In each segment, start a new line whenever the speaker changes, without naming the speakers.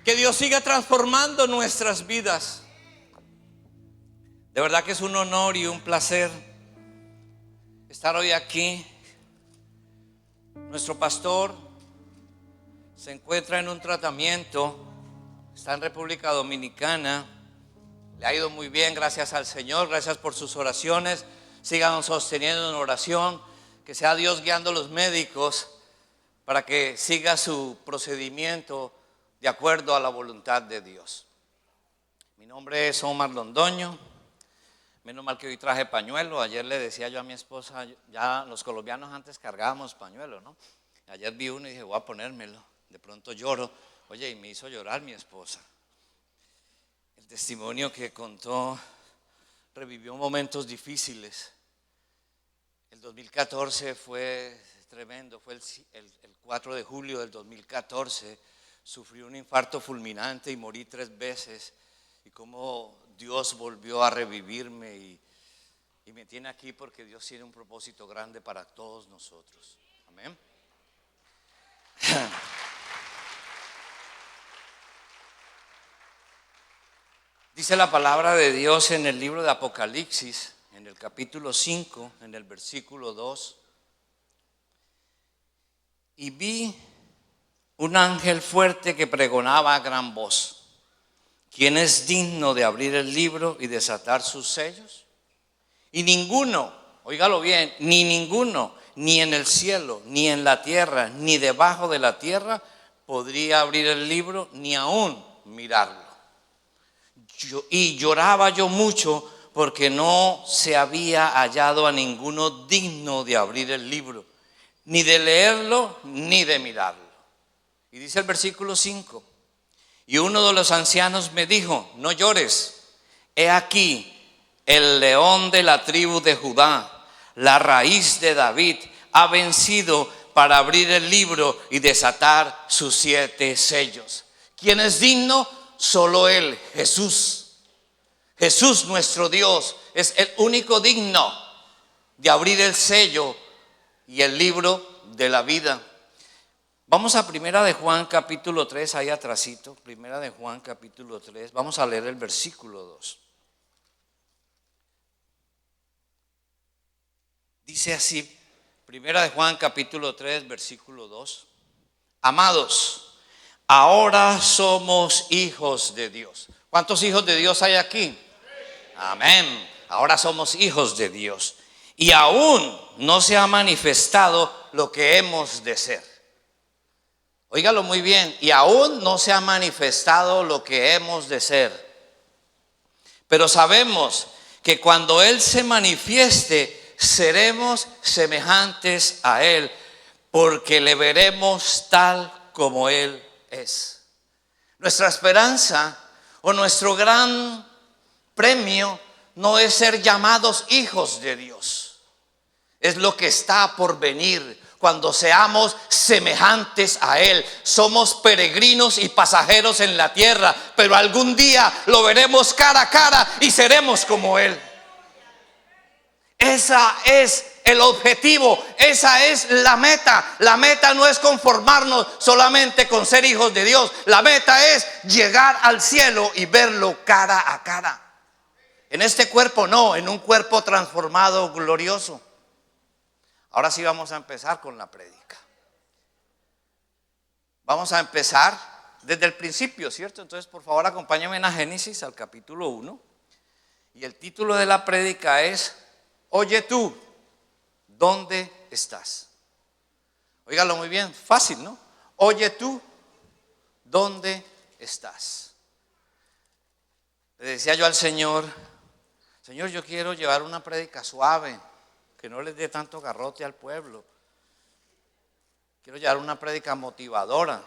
Que Dios siga transformando nuestras vidas. De verdad que es un honor y un placer estar hoy aquí. Nuestro pastor se encuentra en un tratamiento, está en República Dominicana. Le ha ido muy bien, gracias al Señor. Gracias por sus oraciones. Sigan sosteniendo en oración. Que sea Dios guiando a los médicos para que siga su procedimiento de acuerdo a la voluntad de Dios. Mi nombre es Omar Londoño. Menos mal que hoy traje pañuelo. Ayer le decía yo a mi esposa, ya los colombianos antes cargábamos pañuelo, ¿no? Ayer vi uno y dije, voy a ponérmelo. De pronto lloro. Oye, y me hizo llorar mi esposa. El testimonio que contó revivió momentos difíciles. El 2014 fue tremendo, fue el 4 de julio del 2014. Sufrí un infarto fulminante y morí 3 veces. Y cómo Dios volvió a revivirme y me tiene aquí porque Dios tiene un propósito grande para todos nosotros. Amén. Dice la palabra de Dios en el libro de Apocalipsis, en el capítulo 5, en el versículo 2. Y vi un ángel fuerte que pregonaba a gran voz: ¿quién es digno de abrir el libro y desatar sus sellos? Y ninguno, óigalo bien, ni ninguno, ni en el cielo, ni en la tierra, ni debajo de la tierra, podría abrir el libro, ni aún mirarlo. Y lloraba yo mucho porque no se había hallado a ninguno digno de abrir el libro, ni de leerlo, ni de mirarlo. Y dice el versículo 5: y uno de los ancianos me dijo, no llores, he aquí el león de la tribu de Judá, la raíz de David, ha vencido para abrir el libro y desatar sus 7 sellos. ¿Quién es digno? Solo Él, Jesús. Jesús nuestro Dios es el único digno de abrir el sello y el libro de la vida. Vamos a Primera de Juan capítulo 3, ahí atrasito. Primera de Juan capítulo 3, vamos a leer el versículo 2. Dice así, Primera de Juan capítulo 3, versículo 2. Amados, ahora somos hijos de Dios. ¿Cuántos hijos de Dios hay aquí? Amén. Ahora somos hijos de Dios. Y aún no se ha manifestado lo que hemos de ser. Óigalo muy bien. Y aún no se ha manifestado lo que hemos de ser. Pero sabemos que cuando Él se manifieste, seremos semejantes a Él, porque le veremos tal como Él es. Nuestra esperanza o nuestro gran premio no es ser llamados hijos de Dios. Es lo que está por venir cuando seamos semejantes a Él. Somos peregrinos y pasajeros en la tierra, pero algún día lo veremos cara a cara y seremos como Él. Esa es el objetivo, esa es la meta. La meta no es conformarnos solamente con ser hijos de Dios. La meta es llegar al cielo y verlo cara a cara. En este cuerpo no, en un cuerpo transformado, glorioso. Ahora sí vamos a empezar con la prédica. Vamos a empezar desde el principio, ¿cierto? Entonces, por favor, acompáñenme a Génesis, al capítulo 1. Y el título de la prédica es: Oye tú, ¿dónde estás? Óigalo muy bien, fácil, ¿no? Oye tú, ¿dónde estás? Le decía yo al Señor, Señor, yo quiero llevar una prédica suave, que no les dé tanto garrote al pueblo. Quiero llevar una prédica motivadora.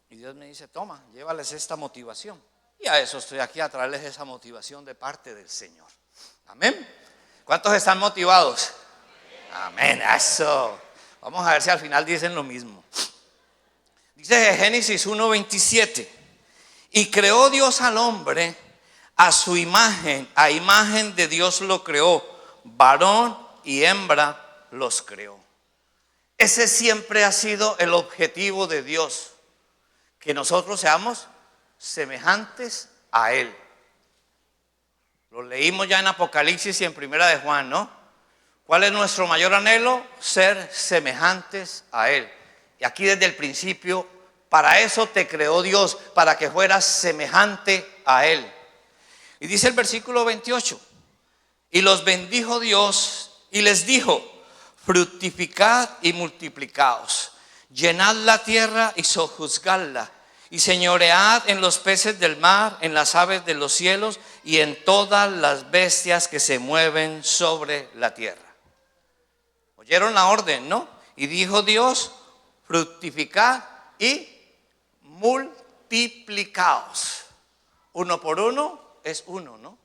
Y Dios me dice, toma, llévales esta motivación. Y a eso estoy aquí, a traerles esa motivación de parte del Señor. Amén. ¿Cuántos están motivados? Amén, eso. Vamos a ver si al final dicen lo mismo. Dice Génesis 1:27. Y creó Dios al hombre a su imagen, a imagen de Dios lo creó, varón y hembra los creó. Ese siempre ha sido el objetivo de Dios, que nosotros seamos semejantes a Él. Lo leímos ya en Apocalipsis y en Primera de Juan, ¿no? ¿Cuál es nuestro mayor anhelo? Ser semejantes a Él. Y aquí desde el principio, para eso te creó Dios, para que fueras semejante a Él. Y dice el versículo 28, y los bendijo Dios y les dijo, fructificad y multiplicaos, llenad la tierra y sojuzgadla, y señoread en los peces del mar, en las aves de los cielos y en todas las bestias que se mueven sobre la tierra. Oyeron la orden, ¿no? Y dijo Dios, fructificad y multiplicaos. Uno por uno es uno, ¿no?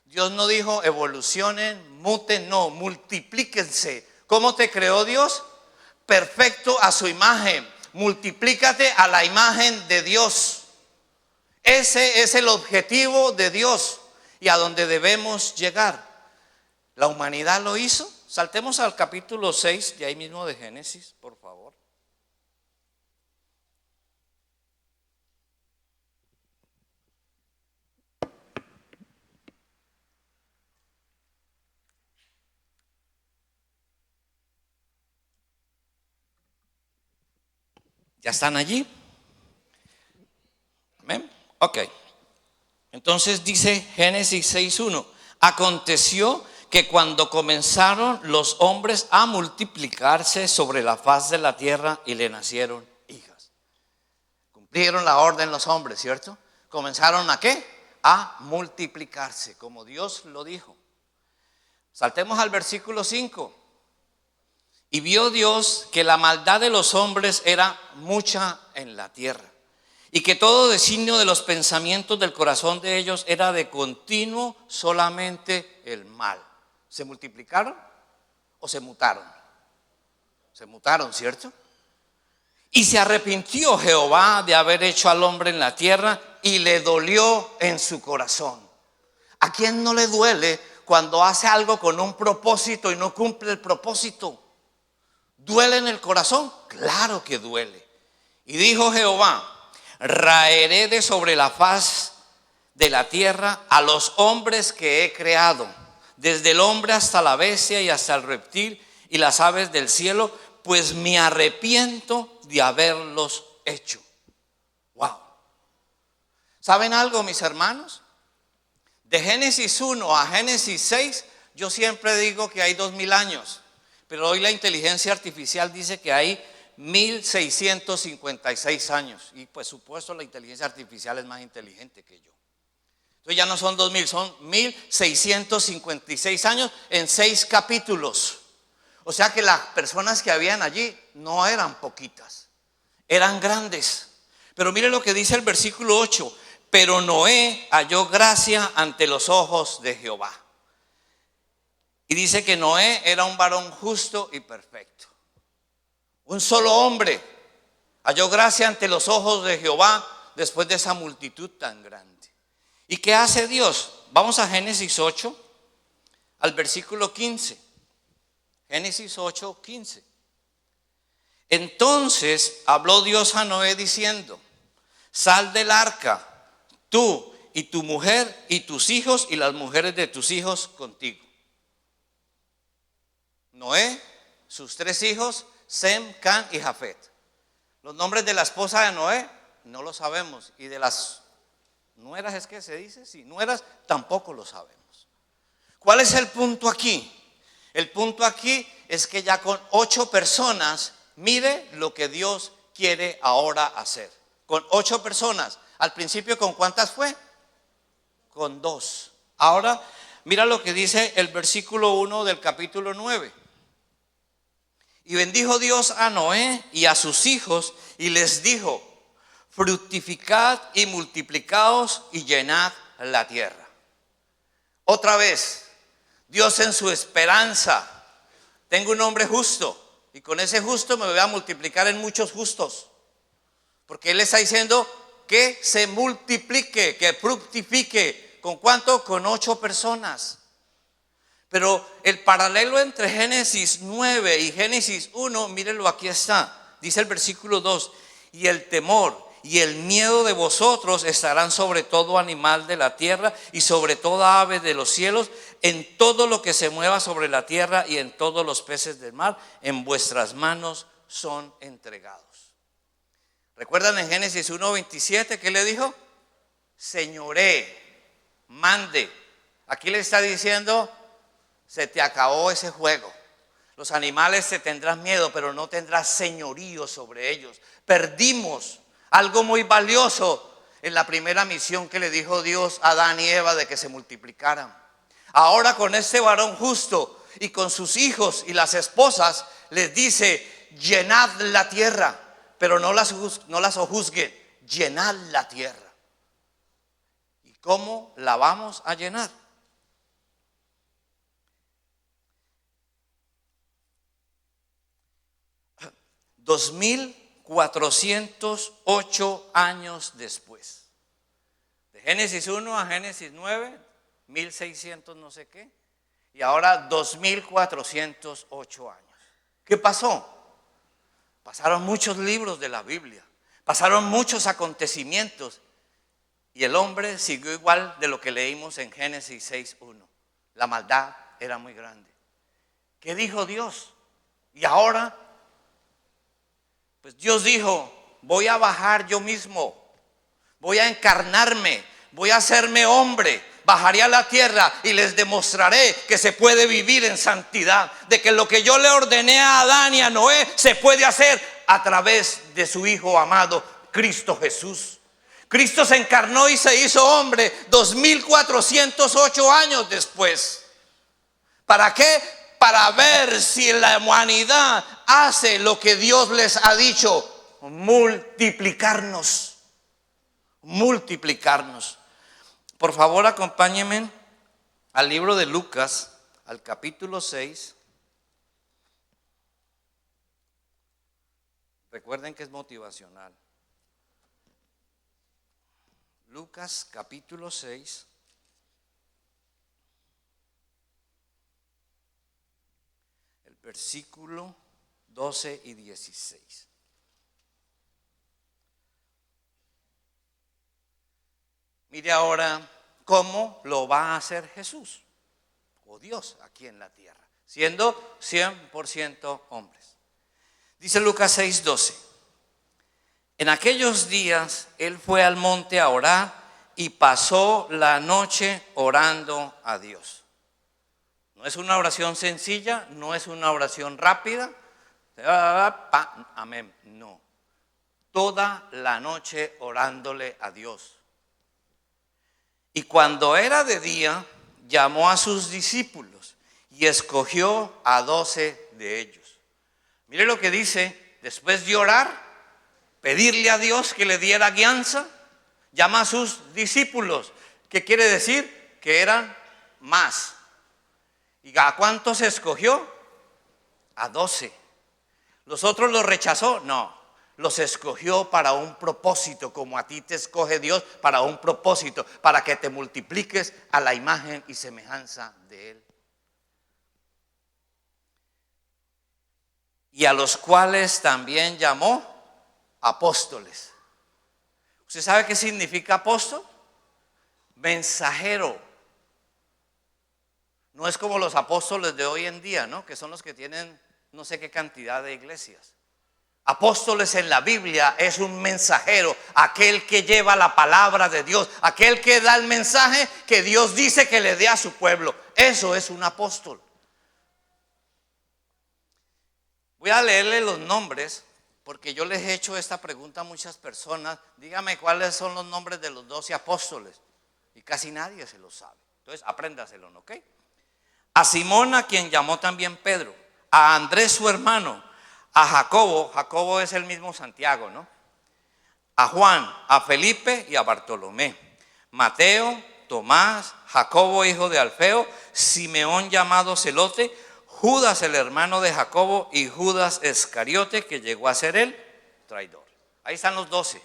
Dios no dijo evolucionen, muten, no, multiplíquense. ¿Cómo te creó Dios? Perfecto a su imagen. Multiplícate a la imagen de Dios. Ese es el objetivo de Dios y a donde debemos llegar. La humanidad lo hizo. Saltemos al capítulo 6 de ahí mismo de Génesis, por favor. ¿Ya están allí? ¿Amén? Ok. Entonces dice Génesis 6:1. Aconteció que cuando comenzaron los hombres a multiplicarse sobre la faz de la tierra y le nacieron hijas. Cumplieron la orden los hombres, ¿cierto? Comenzaron ¿a qué? A multiplicarse, como Dios lo dijo. Saltemos al versículo 5. Y vio Dios que la maldad de los hombres era mucha en la tierra, y que todo designio de los pensamientos del corazón de ellos era de continuo solamente el mal. ¿Se multiplicaron o se mutaron? Se mutaron, ¿cierto? Y se arrepintió Jehová de haber hecho al hombre en la tierra y le dolió en su corazón. ¿A quién no le duele cuando hace algo con un propósito y no cumple el propósito? ¿Duele en el corazón? Claro que duele. Y dijo Jehová, raeré de sobre la faz de la tierra a los hombres que he creado, desde el hombre hasta la bestia y hasta el reptil y las aves del cielo, pues me arrepiento de haberlos hecho. Wow. ¿Saben algo, mis hermanos? De Génesis 1 a Génesis 6, yo siempre digo que hay 2000 años. Pero hoy la inteligencia artificial dice que hay 1656 años. Y pues supuesto la inteligencia artificial es más inteligente que yo. Entonces ya no son 2000, son 1656 años en 6 capítulos. O sea que las personas que habían allí no eran poquitas, eran grandes. Pero mire lo que dice el versículo 8. Pero Noé halló gracia ante los ojos de Jehová. Y dice que Noé era un varón justo y perfecto. Un solo hombre halló gracia ante los ojos de Jehová después de esa multitud tan grande. ¿Y qué hace Dios? Vamos a Génesis 8, al versículo 15. Génesis 8, 15. Entonces habló Dios a Noé diciendo, sal del arca, tú y tu mujer y tus hijos y las mujeres de tus hijos contigo. Noé, sus 3 hijos, Sem, Can y Jafet. Los nombres de la esposa de Noé no lo sabemos, y de las nueras, ¿es que se dice? Sí, nueras tampoco lo sabemos. ¿Cuál es el punto aquí? El punto aquí es que ya con 8 personas, mire lo que Dios quiere ahora hacer. Con 8 personas. Al principio, ¿con cuántas fue? Con 2. Ahora, mira lo que dice el versículo 1 del capítulo 9. Y bendijo Dios a Noé y a sus hijos y les dijo, fructificad y multiplicaos y llenad la tierra. Otra vez, Dios en su esperanza, tengo un hombre justo y con ese justo me voy a multiplicar en muchos justos. Porque Él está diciendo que se multiplique, que fructifique. ¿Con cuánto? Con 8 personas. Pero el paralelo entre Génesis 9 y Génesis 1, mírenlo, aquí está. Dice el versículo 2, y el temor y el miedo de vosotros estarán sobre todo animal de la tierra y sobre toda ave de los cielos, en todo lo que se mueva sobre la tierra y en todos los peces del mar, en vuestras manos son entregados. ¿Recuerdan en Génesis 1:27 qué le dijo? Señoré, mande. Aquí le está diciendo, se te acabó ese juego. Los animales te tendrán miedo, pero no tendrás señorío sobre ellos. Perdimos algo muy valioso en la primera misión que le dijo Dios a Adán y Eva de que se multiplicaran. Ahora con este varón justo y con sus hijos y las esposas les dice, llenad la tierra, pero no las sojuzguen, llenad la tierra. ¿Y cómo la vamos a llenar? Dos mil 408 años después. De Génesis 1 a Génesis 9, 1600 no sé qué. Y ahora 2408 años. ¿Qué pasó? Pasaron muchos libros de la Biblia. Pasaron muchos acontecimientos. Y el hombre siguió igual de lo que leímos en Génesis 6:1. La maldad era muy grande. ¿Qué dijo Dios? Y ahora, pues Dios dijo, voy a bajar yo mismo, voy a encarnarme, voy a hacerme hombre, bajaré a la tierra y les demostraré que se puede vivir en santidad, de que lo que yo le ordené a Adán y a Noé se puede hacer a través de su Hijo amado, Cristo Jesús. Cristo se encarnó y se hizo hombre 2408 años después. ¿Para qué? Para ver si la humanidad hace lo que Dios les ha dicho, multiplicarnos, multiplicarnos. Por favor, acompáñenme al libro de Lucas, al capítulo 6. Recuerden que es motivacional. Lucas, capítulo 6. Versículo 12 y 16. Mire ahora cómo lo va a hacer Jesús o Dios aquí en la tierra, siendo 100% hombres. Dice Lucas 6:12. En aquellos días él fue al monte a orar y pasó la noche orando a Dios. No es una oración sencilla, no es una oración rápida. Amén. No. Toda la noche orándole a Dios. Y cuando era de día, llamó a sus discípulos y escogió a 12 de ellos. Mire lo que dice, después de orar, pedirle a Dios que le diera guianza, llama a sus discípulos. ¿Qué quiere decir? Que eran más. ¿Y a cuántos escogió? A 12. ¿Los otros los rechazó? No, los escogió para un propósito, como a ti te escoge Dios para un propósito, para que te multipliques a la imagen y semejanza de Él. Y a los cuales también llamó apóstoles. ¿Usted sabe qué significa apóstol? Mensajero. No es como los apóstoles de hoy en día, ¿no? Que son los que tienen no sé qué cantidad de iglesias. Apóstoles en la Biblia es un mensajero, aquel que lleva la palabra de Dios, aquel que da el mensaje que Dios dice que le dé a su pueblo. Eso es un apóstol. Voy a leerle los nombres porque yo les he hecho esta pregunta a muchas personas. Dígame cuáles son los nombres de los 12 apóstoles. Y casi nadie se los sabe. Entonces apréndaselo, ¿ok? A Simón, a quien llamó también Pedro, a Andrés su hermano, a Jacobo, Jacobo es el mismo Santiago, ¿no? A Juan, a Felipe y a Bartolomé, Mateo, Tomás, Jacobo hijo de Alfeo, Simeón llamado Celote, Judas el hermano de Jacobo y Judas Iscariote, que llegó a ser el traidor. Ahí están los 12.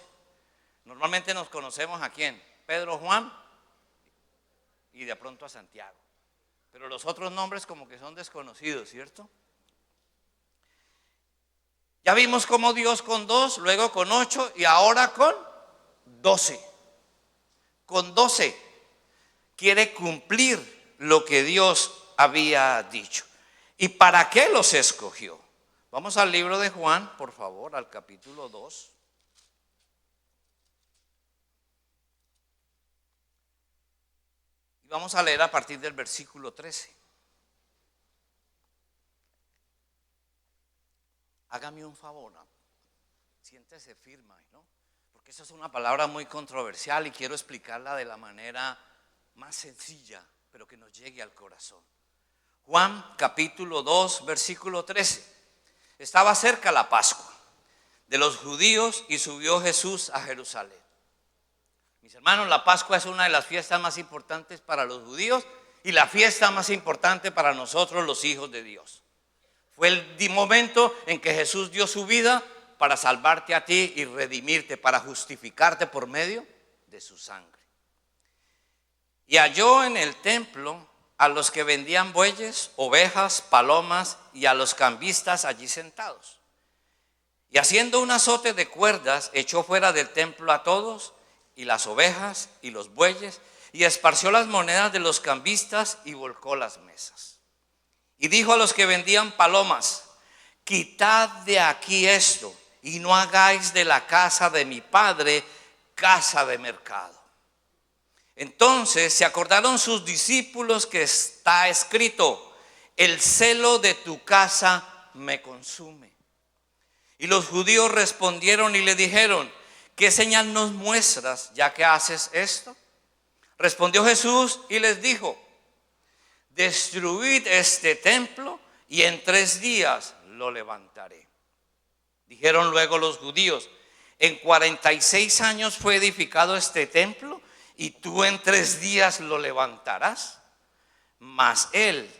Normalmente nos conocemos a quién, Pedro, Juan y de pronto a Santiago. Pero los otros nombres como que son desconocidos, ¿cierto? Ya vimos cómo Dios con 2, luego con 8 y ahora con 12. Con 12 quiere cumplir lo que Dios había dicho. ¿Y para qué los escogió? Vamos al libro de Juan, por favor, al capítulo 2. Y vamos a leer a partir del versículo 13. Hágame un favor, ¿no? Siéntese firme, ¿no? Porque esa es una palabra muy controversial y quiero explicarla de la manera más sencilla, pero que nos llegue al corazón. Juan capítulo 2, versículo 13. Estaba cerca la Pascua de los judíos y subió Jesús a Jerusalén. Mis hermanos, la Pascua es una de las fiestas más importantes para los judíos y la fiesta más importante para nosotros los hijos de Dios. Fue el momento en que Jesús dio su vida para salvarte a ti y redimirte, para justificarte por medio de su sangre. Y halló en el templo a los que vendían bueyes, ovejas, palomas y a los cambistas allí sentados. Y haciendo un azote de cuerdas, echó fuera del templo a todos, y las ovejas y los bueyes, y esparció las monedas de los cambistas y volcó las mesas. Y dijo a los que vendían palomas: quitad de aquí esto, y no hagáis de la casa de mi padre casa de mercado. Entonces se acordaron sus discípulos que está escrito: el celo de tu casa me consume. Y los judíos respondieron y le dijeron: ¿qué señal nos muestras ya que haces esto? Respondió Jesús y les dijo: destruid este templo y en 3 días lo levantaré. Dijeron luego los judíos: en 46 años fue edificado este templo y tú en 3 días lo levantarás. Mas él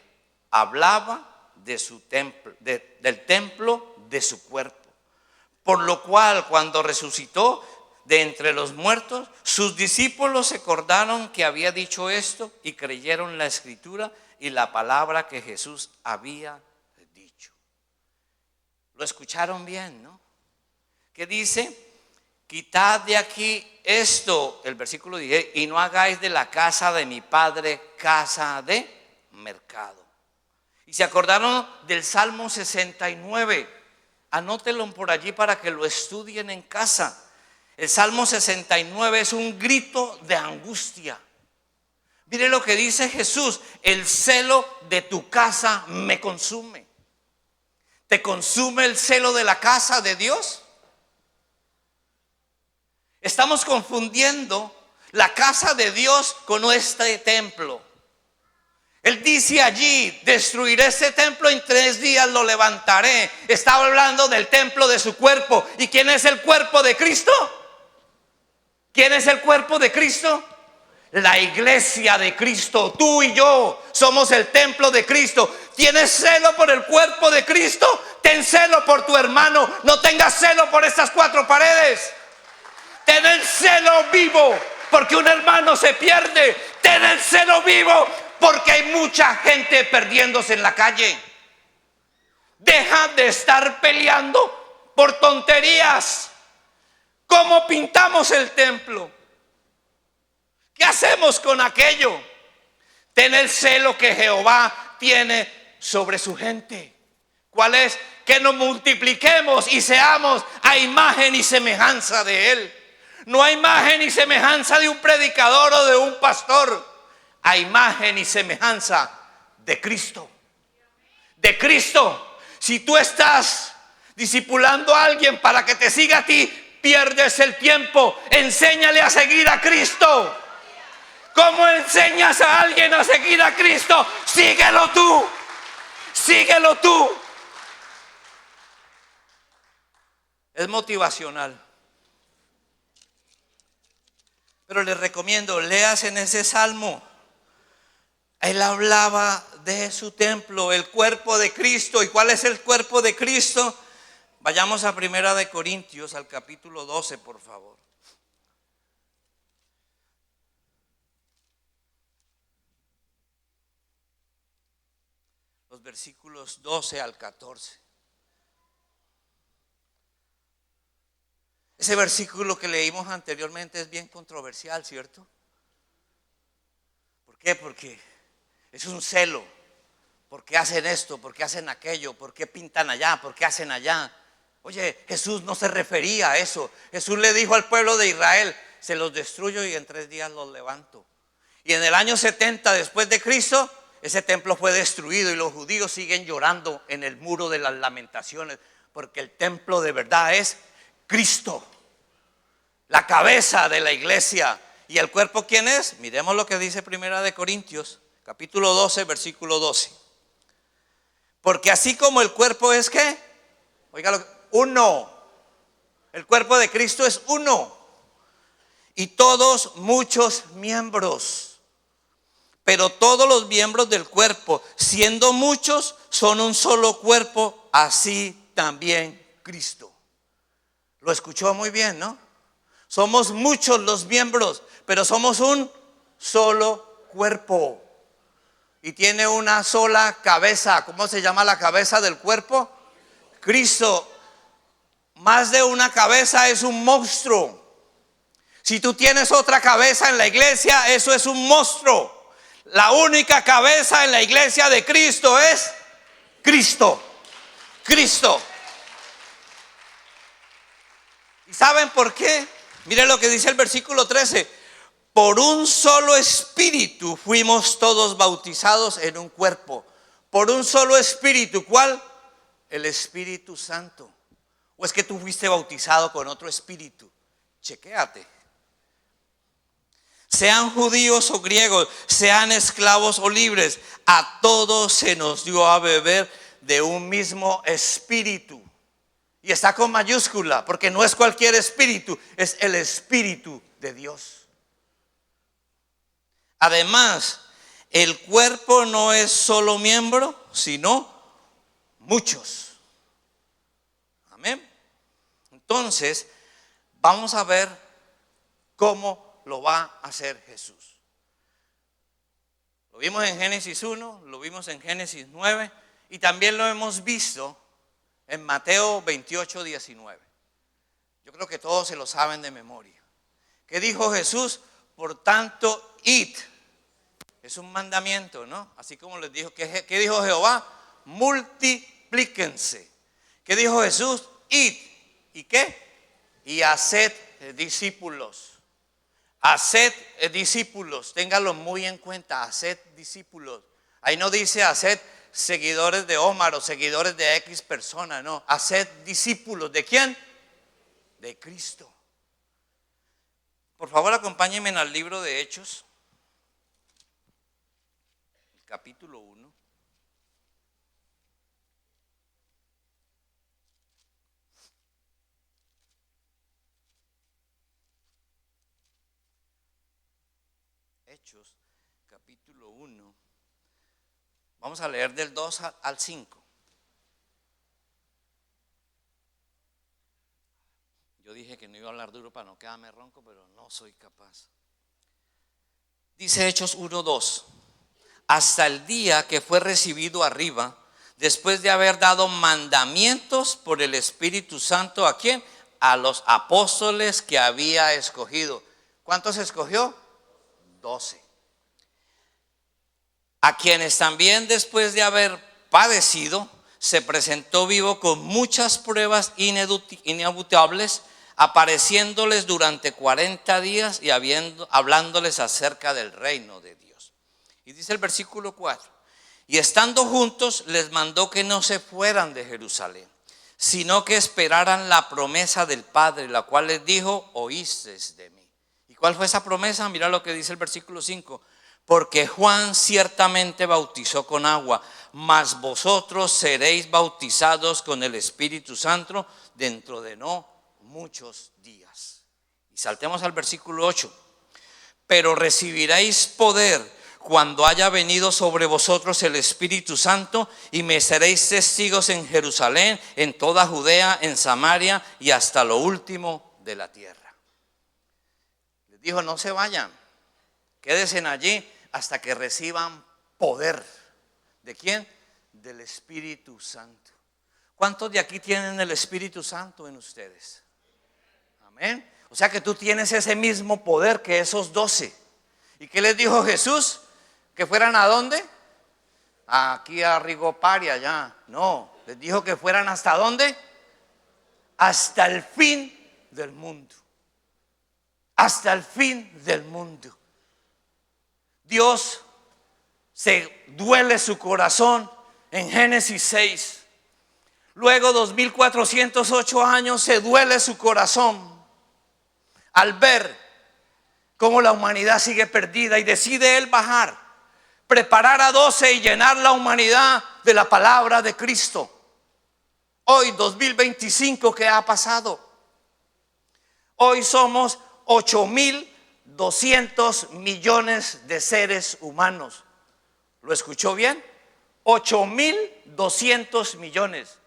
hablaba de su templo, del templo de su cuerpo. Por lo cual, cuando resucitó de entre los muertos, sus discípulos se acordaron que había dicho esto y creyeron la escritura y la palabra que Jesús había dicho. Lo escucharon bien, ¿no? ¿Qué dice? Quitad de aquí esto, el versículo 10, y no hagáis de la casa de mi padre casa de mercado. Y se acordaron del Salmo 69. Anótenlo por allí para que lo estudien en casa. El Salmo 69 es un grito de angustia. Mire lo que dice Jesús: el celo de tu casa me consume. ¿Te consume el celo de la casa de Dios? Estamos confundiendo la casa de Dios con este templo. Él dice allí: destruiré este templo, en 3 días lo levantaré. Estaba hablando del templo de su cuerpo. ¿Y quién es el cuerpo de Cristo? ¿Quién es el cuerpo de Cristo? La iglesia de Cristo. Tú y yo somos el templo de Cristo. ¿Tienes celo por el cuerpo de Cristo? Ten celo por tu hermano. No tengas celo por estas 4 paredes. Ten el celo vivo porque un hermano se pierde. Ten el celo vivo porque hay mucha gente perdiéndose en la calle. Deja de estar peleando por tonterías. ¿Cómo pintamos el templo? ¿Qué hacemos con aquello? Ten el celo que Jehová tiene sobre su gente. ¿Cuál es? Que nos multipliquemos y seamos a imagen y semejanza de Él. No a imagen y semejanza de un predicador o de un pastor. A imagen y semejanza de Cristo. De Cristo. Si tú estás discipulando a alguien para que te siga a ti, pierdes el tiempo. Enséñale a seguir a Cristo. ¿Cómo enseñas a alguien a seguir a Cristo? Síguelo tú. Síguelo tú. Es motivacional. Pero les recomiendo, leas en ese salmo. Él hablaba de su templo, el cuerpo de Cristo. ¿Y cuál es el cuerpo de Cristo? Vayamos a 1 Corintios, al capítulo 12, por favor. Los versículos 12 al 14. Ese versículo que leímos anteriormente es bien controversial, ¿cierto? ¿Por qué? Porque es un celo. ¿Por qué hacen esto? ¿Por qué hacen aquello? ¿Por qué pintan allá? ¿Por qué hacen allá? Oye, Jesús no se refería a eso. Jesús le dijo al pueblo de Israel: se los destruyo y en 3 días los levanto. Y en el año 70 después de Cristo, ese templo fue destruido y los judíos siguen llorando en el muro de las lamentaciones, porque el templo de verdad es Cristo, la cabeza de la iglesia. ¿Y el cuerpo quién es? Miremos lo que dice Primera de Corintios, capítulo 12, versículo 12. Porque así como el cuerpo es ¿qué? Oiga, uno. El cuerpo de Cristo es uno. Y todos muchos miembros. Pero todos los miembros del cuerpo, siendo muchos, son un solo cuerpo, así también Cristo. Lo escuchó muy bien, ¿no? Somos muchos los miembros, pero somos un solo cuerpo. Y tiene una sola cabeza. ¿Cómo se llama la cabeza del cuerpo? Cristo. Más de una cabeza es un monstruo. Si tú tienes otra cabeza en la iglesia, eso es un monstruo. La única cabeza en la iglesia de Cristo es Cristo. Cristo. ¿Y saben por qué? Miren lo que dice el versículo 13. Por un solo espíritu fuimos todos bautizados en un cuerpo. Por un solo espíritu. ¿Cuál? El Espíritu Santo. ¿O es que tú fuiste bautizado con otro espíritu? Chequéate. Sean judíos o griegos, sean esclavos o libres, a todos se nos dio a beber de un mismo espíritu. Y está con mayúscula, porque no es cualquier espíritu, es el Espíritu de Dios. Además, el cuerpo no es solo miembro, sino muchos. Amén. Entonces, vamos a ver cómo lo va a hacer Jesús. Lo vimos en Génesis 1, lo vimos en Génesis 9 y también lo hemos visto en Mateo 28, 19. Yo creo que todos se lo saben de memoria. ¿Qué dijo Jesús? Por tanto, id. Es un mandamiento, ¿no? Así como les dijo, ¿qué dijo Jehová? Multiplíquense. ¿Qué dijo Jesús? Id. ¿Y qué? Y haced discípulos. Haced discípulos. Ténganlo muy en cuenta. Haced discípulos. Ahí no dice haced seguidores de Omar o seguidores de X persona, no. Haced discípulos. ¿De quién? De Cristo. Por favor, acompáñenme al libro de Hechos, capítulo 1. Hechos, capítulo 1. Vamos a leer del 2 al 5. Yo dije que no iba a hablar duro para no quedarme ronco, pero no soy capaz. Dice Hechos 1:2. Hasta el día que fue recibido arriba, después de haber dado mandamientos por el Espíritu Santo, ¿a quién? A los apóstoles que había escogido. ¿Cuántos escogió? 12. A quienes también después de haber padecido, se presentó vivo con muchas pruebas inevitables, apareciéndoles durante 40 días y hablándoles acerca del reino de Dios. Y dice el versículo 4, y estando juntos les mandó que no se fueran de Jerusalén, sino que esperaran la promesa del Padre, la cual les dijo, oísteis de mí. ¿Y cuál fue esa promesa? Mira lo que dice el versículo 5. Porque Juan ciertamente bautizó con agua, mas vosotros seréis bautizados con el Espíritu Santo dentro de no muchos días. Y saltemos al versículo 8. Pero recibiréis poder cuando haya venido sobre vosotros el Espíritu Santo, y me seréis testigos en Jerusalén, en toda Judea, en Samaria y hasta lo último de la tierra. Les dijo, no se vayan, quédense allí hasta que reciban poder. ¿De quién? Del Espíritu Santo. ¿Cuántos de aquí tienen el Espíritu Santo en ustedes? Amén. O sea que tú tienes ese mismo poder que esos 12. ¿Y qué les dijo Jesús? ¿Que fueran a dónde? Aquí a Rigopari, allá. No, les dijo que fueran ¿hasta dónde? Hasta el fin del mundo. Hasta el fin del mundo. Dios se duele su corazón en Génesis 6. Luego 2408 años se duele su corazón al ver cómo la humanidad sigue perdida y decide él bajar, preparar a 12 y llenar la humanidad de la palabra de Cristo. Hoy 2025, ¿qué ha pasado? Hoy somos 8.200 millones de seres humanos. ¿Lo escuchó bien? 8.200 millones.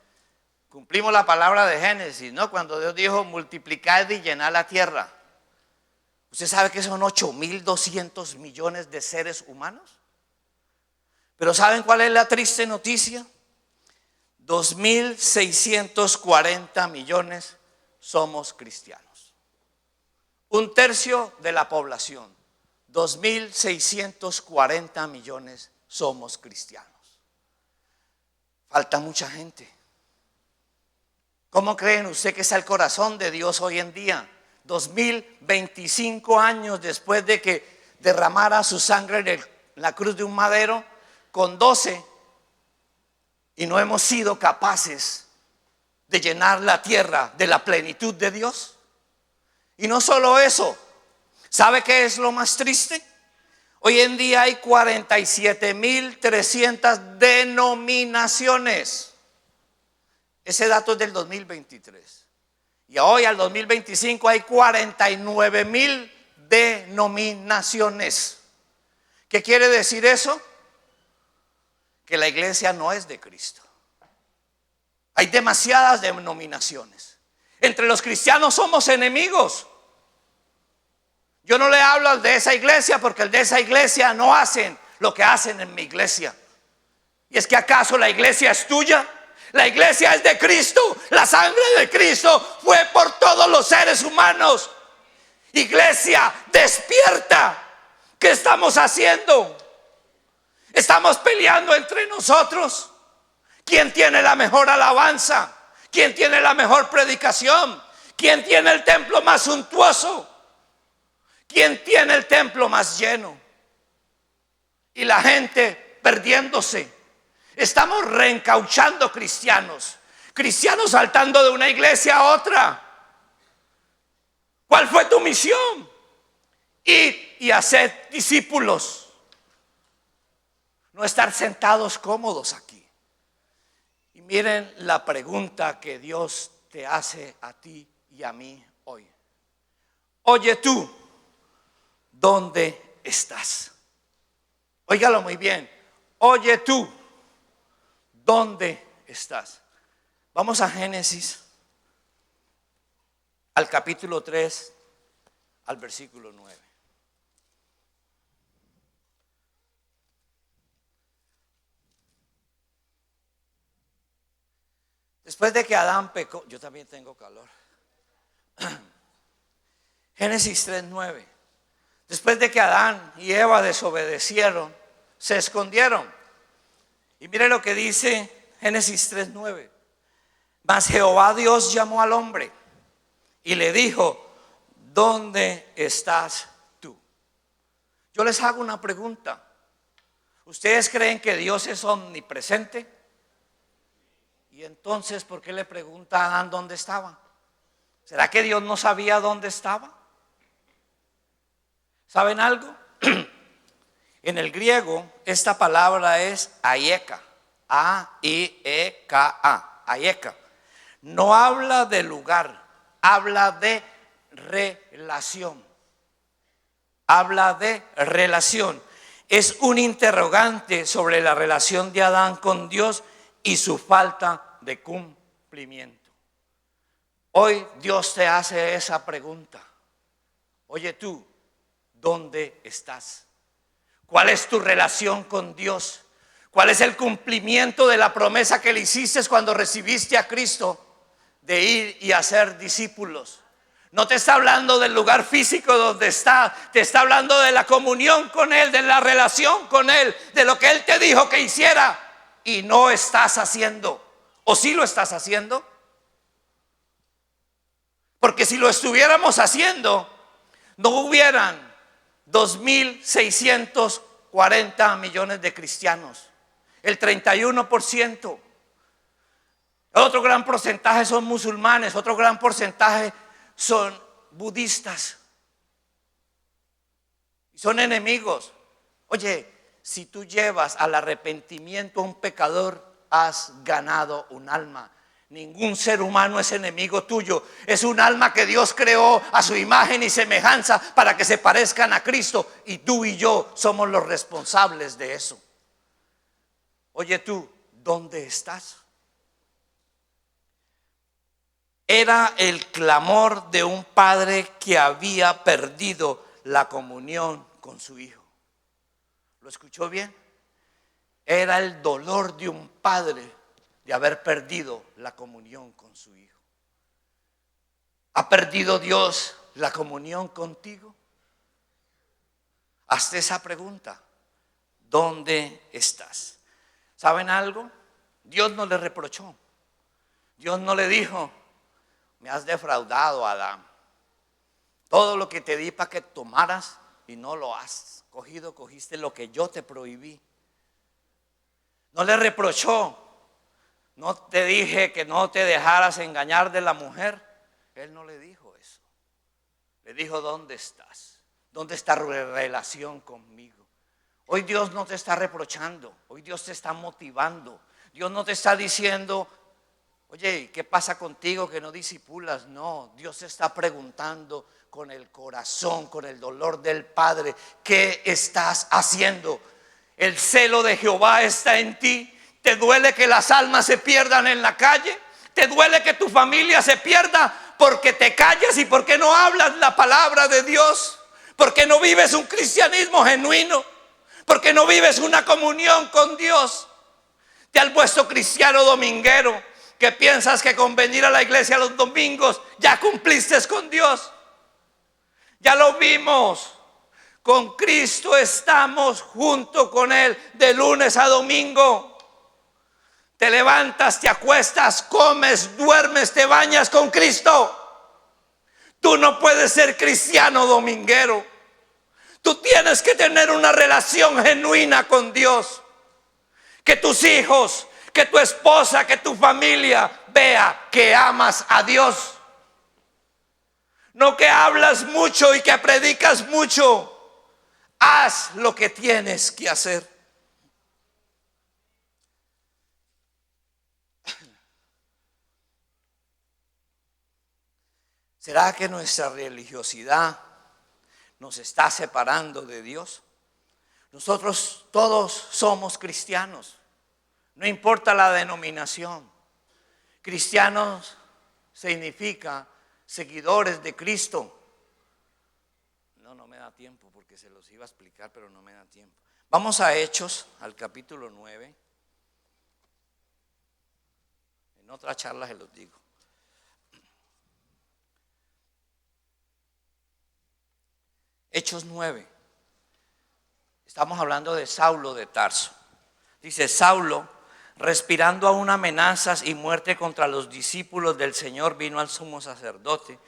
Cumplimos la palabra de Génesis, ¿no? Cuando Dios dijo multiplicad y llenad la tierra. ¿Usted sabe que son 8.200 millones de seres humanos? Pero ¿saben cuál es la triste noticia? 2.640 millones somos cristianos. Un tercio de la población, 2.640 millones somos cristianos. Falta mucha gente. ¿Cómo creen usted que está el corazón de Dios hoy en día? 2025 años después de que derramara su sangre en la cruz de un madero, con 12, y no hemos sido capaces de llenar la tierra de la plenitud de Dios. Y no solo eso, ¿sabe qué es lo más triste? Hoy en día hay 47.300 denominaciones. Ese dato es del 2023. Y hoy al 2025 hay 49.000 denominaciones. ¿Qué quiere decir eso? Que la iglesia no es de Cristo. Hay demasiadas denominaciones. Entre los cristianos somos enemigos. Yo no le hablo al de esa iglesia porque el de esa iglesia no hacen lo que hacen en mi iglesia. ¿Y es que acaso la iglesia es tuya? La iglesia es de Cristo. La sangre de Cristo fue por todos los seres humanos. Iglesia, despierta. ¿Qué estamos haciendo? Estamos peleando entre nosotros. ¿Quién tiene la mejor alabanza? ¿Quién tiene la mejor predicación? ¿Quién tiene el templo más suntuoso? ¿Quién tiene el templo más lleno? Y la gente perdiéndose. Estamos reencauchando cristianos. Cristianos saltando de una iglesia a otra. ¿Cuál fue tu misión? Ir y hacer discípulos. No estar sentados cómodos aquí. Y miren la pregunta que Dios te hace a ti y a mí hoy. Oye tú, ¿dónde estás? Óigalo muy bien. Oye tú, ¿dónde estás? Vamos a Génesis, al capítulo 3, al versículo 9. Después de que Adán pecó, yo también tengo calor. Génesis 3:9. Después de que Adán y Eva desobedecieron, se escondieron. Y mire lo que dice Génesis 3:9. Mas Jehová Dios llamó al hombre y le dijo: ¿dónde estás tú? Yo les hago una pregunta. ¿Ustedes creen que Dios es omnipresente? Y entonces, ¿por qué le pregunta a Adán dónde estaba? ¿Será que Dios no sabía dónde estaba? ¿Saben algo? En el griego, esta palabra es aieka. A-I-E-K-A. Aieka. No habla de lugar, habla de relación. Habla de relación. Es un interrogante sobre la relación de Adán con Dios y su falta de cumplimiento. Hoy Dios te hace esa pregunta. Oye tú, ¿dónde estás? ¿Cuál es tu relación con Dios? ¿Cuál es el cumplimiento de la promesa que le hiciste cuando recibiste a Cristo de ir y hacer discípulos? No te está hablando del lugar físico donde está. Te está hablando de la comunión con Él, de la relación con Él, de lo que Él te dijo que hiciera y no estás haciendo. ¿O sí lo estás haciendo? Porque si lo estuviéramos haciendo, no hubieran 2.640 millones de cristianos. El 31%. Otro gran porcentaje son musulmanes, otro gran porcentaje son budistas. Y son enemigos. Oye, si tú llevas al arrepentimiento a un pecador, has ganado un alma. Ningún ser humano es enemigo tuyo. Es un alma que Dios creó a su imagen y semejanza para que se parezcan a Cristo. Y tú y yo somos los responsables de eso. Oye tú, ¿dónde estás? Era el clamor de un padre que había perdido la comunión con su hijo. ¿Lo escuchó bien? Era el dolor de un padre de haber perdido la comunión con su hijo. ¿Ha perdido Dios la comunión contigo? Hazte esa pregunta. ¿Dónde estás? ¿Saben algo? Dios no le reprochó. Dios no le dijo: me has defraudado, Adán. Todo lo que te di para que tomaras y no lo has cogido, cogiste lo que yo te prohibí. No le reprochó. No te dije que no te dejaras engañar de la mujer. Él no le dijo eso. Le dijo: ¿dónde estás? ¿Dónde está tu relación conmigo? Hoy Dios no te está reprochando. Hoy Dios te está motivando. Dios no te está diciendo: oye, ¿qué pasa contigo que no disipulas? No, Dios te está preguntando con el corazón, con el dolor del Padre: ¿qué estás haciendo? El celo de Jehová está en ti. ¿Te duele que las almas se pierdan en la calle? ¿Te duele que tu familia se pierda porque te callas y porque no hablas la palabra de Dios? ¿Porque no vives un cristianismo genuino? ¿Porque no vives una comunión con Dios? ¿Te has puesto cristiano dominguero, que piensas que con venir a la iglesia los domingos ya cumpliste con Dios? Ya lo vimos. Con Cristo estamos junto con Él de lunes a domingo. Te levantas, te acuestas, comes, duermes, te bañas con Cristo. Tú no puedes ser cristiano dominguero. Tú tienes que tener una relación genuina con Dios. Que tus hijos, que tu esposa, que tu familia vea que amas a Dios. No que hablas mucho y que predicas mucho. Haz lo que tienes que hacer. ¿Será que nuestra religiosidad nos está separando de Dios? Nosotros todos somos cristianos, no importa la denominación. Cristianos significa seguidores de Cristo. No me da tiempo porque se los iba a explicar, pero no me da tiempo. Vamos a Hechos, al capítulo 9. En otra charla se los digo. Hechos 9. Estamos hablando de Saulo de Tarso. Dice: Saulo, respirando aún amenazas y muerte contra los discípulos del Señor, vino al sumo sacerdote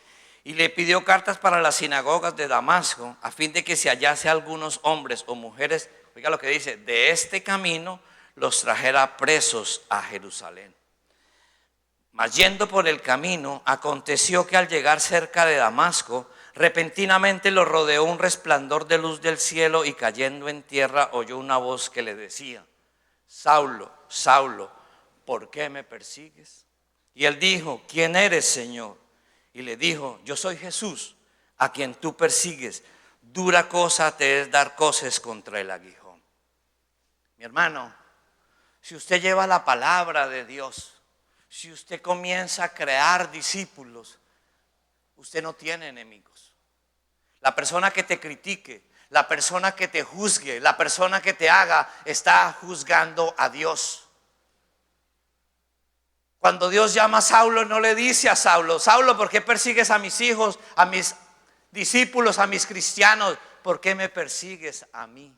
y le pidió cartas para las sinagogas de Damasco, a fin de que se hallase algunos hombres o mujeres, oiga lo que dice, de este camino los trajera presos a Jerusalén. Mas yendo por el camino, aconteció que al llegar cerca de Damasco, repentinamente lo rodeó un resplandor de luz del cielo, y cayendo en tierra oyó una voz que le decía: Saulo, Saulo, ¿por qué me persigues? Y él dijo: ¿quién eres, Señor? Y le dijo: yo soy Jesús, a quien tú persigues. Dura cosa te es dar coces contra el aguijón. Mi hermano, si usted lleva la palabra de Dios, si usted comienza a crear discípulos, usted no tiene enemigos. La persona que te critique, la persona que te juzgue, la persona que te haga, está juzgando a Dios. Cuando Dios llama a Saulo, no le dice a Saulo: Saulo, ¿por qué persigues a mis hijos, a mis discípulos, a mis cristianos? ¿Por qué me persigues a mí?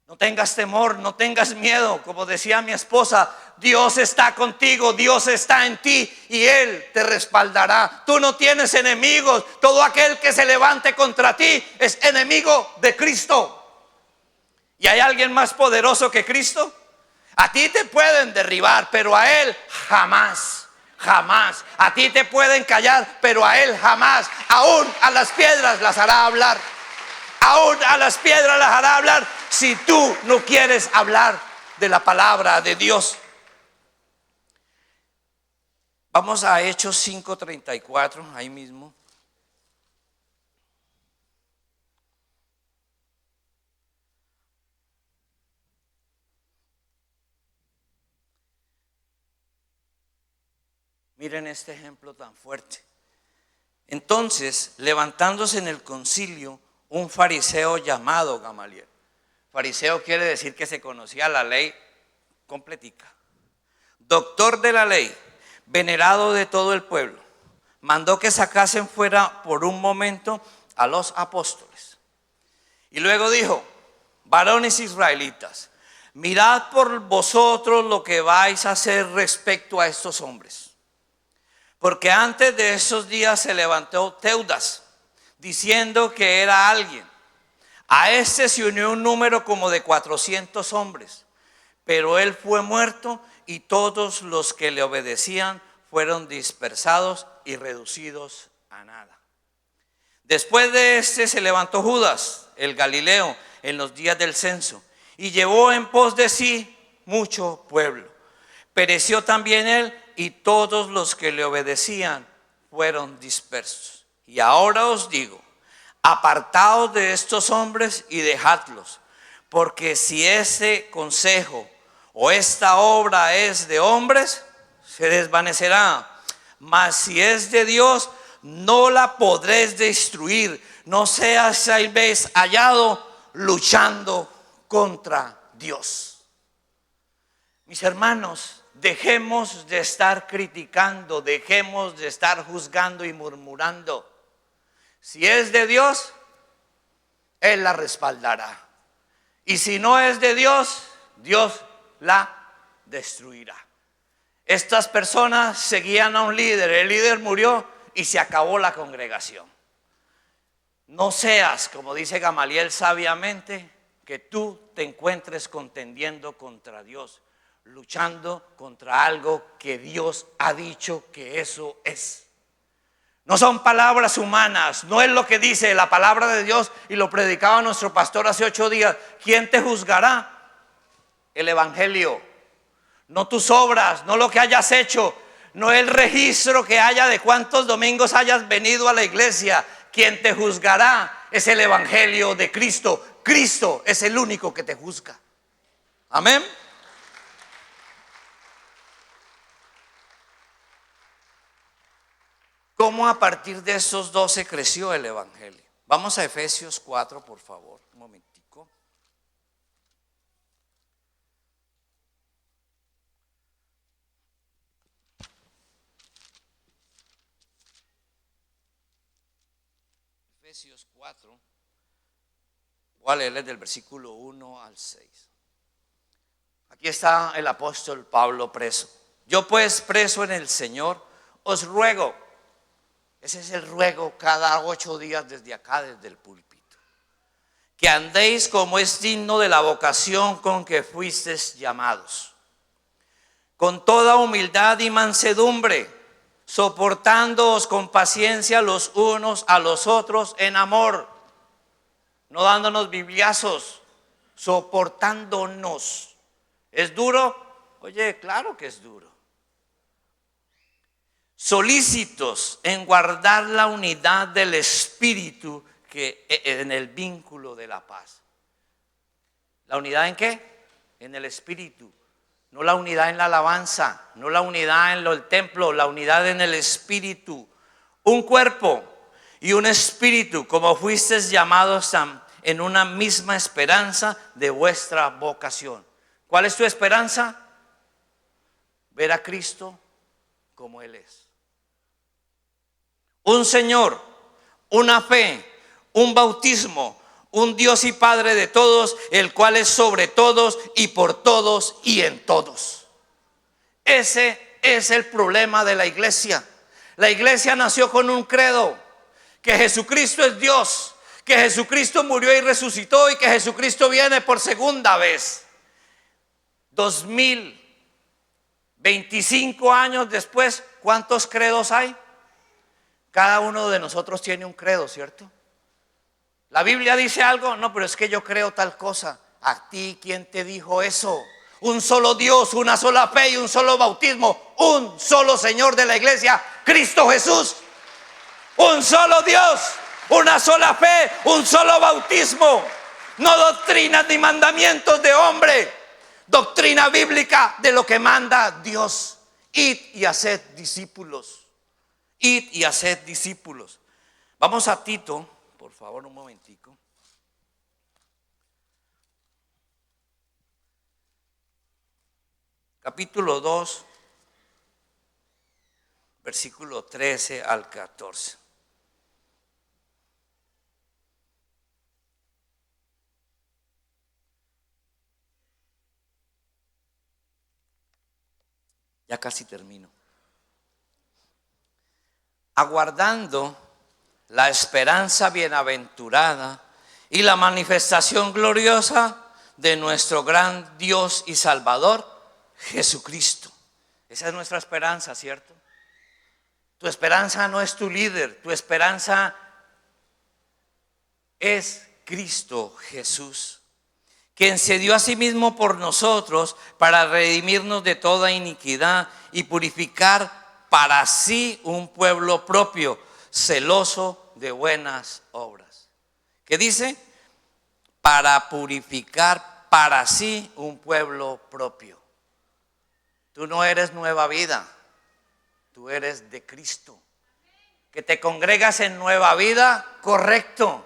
No tengas temor, no tengas miedo. Como decía mi esposa, Dios está contigo, Dios está en ti y Él te respaldará. Tú no tienes enemigos. Todo aquel que se levante contra ti es enemigo de Cristo. ¿Y hay alguien más poderoso que Cristo? A ti te pueden derribar, pero a Él jamás, jamás. A ti te pueden callar, pero a Él jamás. Aún a las piedras las hará hablar. Aún a las piedras las hará hablar si tú no quieres hablar de la palabra de Dios. Vamos a Hechos 5:34, ahí mismo. Miren este ejemplo tan fuerte. Entonces, levantándose en el concilio, un fariseo llamado Gamaliel. Fariseo quiere decir que se conocía la ley completica. Doctor de la ley, venerado de todo el pueblo, mandó que sacasen fuera por un momento a los apóstoles. Y luego dijo: varones israelitas, mirad por vosotros lo que vais a hacer respecto a estos hombres. Porque antes de esos días se levantó Teudas, diciendo que era alguien. A este se unió un número como de 400 hombres, pero él fue muerto y todos los que le obedecían fueron dispersados y reducidos a nada. Después de este se levantó Judas, el Galileo, en los días del censo, y llevó en pos de sí mucho pueblo. Pereció también él y todos los que le obedecían fueron dispersos. Y ahora os digo: apartaos de estos hombres y dejadlos, porque si ese consejo o esta obra es de hombres, se desvanecerá, mas si es de Dios, no la podréis destruir. No seáis hallado luchando contra Dios. Mis hermanos, dejemos de estar criticando, dejemos de estar juzgando y murmurando. Si es de Dios, Él la respaldará. Y si no es de Dios, Dios la destruirá. Estas personas seguían a un líder, el líder murió y se acabó la congregación. No seas, como dice Gamaliel sabiamente, que tú te encuentres contendiendo contra Dios, luchando contra algo que Dios ha dicho que eso es. No son palabras humanas, no es lo que dice la palabra de Dios, y lo predicaba nuestro pastor hace 8 días. ¿Quién te juzgará? El evangelio, no tus obras, no lo que hayas hecho, no el registro que haya de cuántos domingos hayas venido a la iglesia. Quien te juzgará es el evangelio de Cristo. Cristo es el único que te juzga. Amén. ¿Cómo a partir de esos 12 creció el evangelio? Vamos a Efesios 4, por favor, un momentico. Efesios 4, voy a leerles del versículo 1 al 6. Aquí está el apóstol Pablo preso. Yo pues, preso en el Señor, os ruego. Ese es el ruego cada 8 días desde acá, desde el púlpito. Que andéis como es digno de la vocación con que fuisteis llamados. Con toda humildad y mansedumbre, soportándoos con paciencia los unos a los otros en amor. No dándonos bibliazos, soportándonos. ¿Es duro? Oye, claro que es duro. Solícitos en guardar la unidad del espíritu que en el vínculo de la paz. ¿La unidad en qué? En el espíritu. No la unidad en la alabanza, no la unidad en el templo, la unidad en el espíritu. Un cuerpo y un espíritu, como fuisteis llamados en una misma esperanza de vuestra vocación. ¿Cuál es tu esperanza? ver a Cristo como Él es. Un Señor, una fe, un bautismo, un Dios y Padre de todos, el cual es sobre todos y por todos y en todos. Ese es el problema de la iglesia. La iglesia nació con un credo, que Jesucristo es Dios, que Jesucristo murió y resucitó y que Jesucristo viene por segunda vez. 2025 años después, ¿cuántos credos hay? Cada uno de nosotros tiene un credo, ¿cierto? La Biblia dice algo, no, pero es que yo creo tal cosa. ¿A ti quién te dijo eso? Un solo Dios, una sola fe y un solo bautismo, un solo Señor de la iglesia, Cristo Jesús. Un solo Dios, una sola fe, un solo bautismo. No doctrinas ni mandamientos de hombre, doctrina bíblica de lo que manda Dios. Id y haced discípulos. Id y haced discípulos. Vamos a Tito, por favor, un momentico. Capítulo 2, versículo 13 al 14. Ya casi termino. Aguardando la esperanza bienaventurada y la manifestación gloriosa de nuestro gran Dios y Salvador, Jesucristo. Esa es nuestra esperanza, ¿cierto? Tu esperanza no es tu líder, tu esperanza es Cristo Jesús, quien se dio a sí mismo por nosotros para redimirnos de toda iniquidad y purificar para sí un pueblo propio, celoso de buenas obras. ¿Qué dice? Para purificar para sí un pueblo propio. Tú no eres Nueva Vida, tú eres de Cristo. Que te congregas en Nueva Vida, correcto.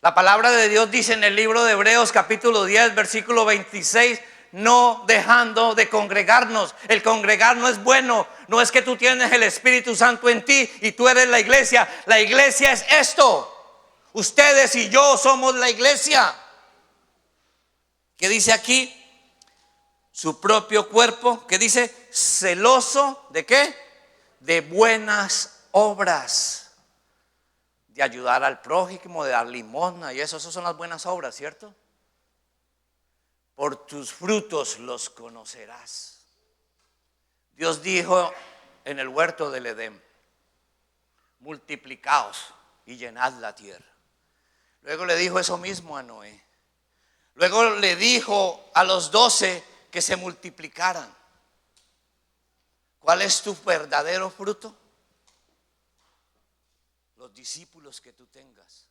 La palabra de Dios dice en el libro de Hebreos capítulo 10 versículo 26, no dejando de congregarnos. El congregar no es bueno, no es que tú tienes el Espíritu Santo en ti y tú eres la iglesia. La iglesia es esto. Ustedes y yo somos la iglesia. ¿Qué dice aquí? Su propio cuerpo, ¿qué dice? Celoso ¿de qué? De buenas obras, de ayudar al prójimo, de dar limosna y esas son las buenas obras, ¿cierto? Por tus frutos los conocerás. Dios dijo en el huerto del Edén, multiplicaos y llenad la tierra. Luego le dijo eso mismo a Noé. Luego le dijo a los 12 que se multiplicaran. ¿Cuál es tu verdadero fruto? Los discípulos que tú tengas,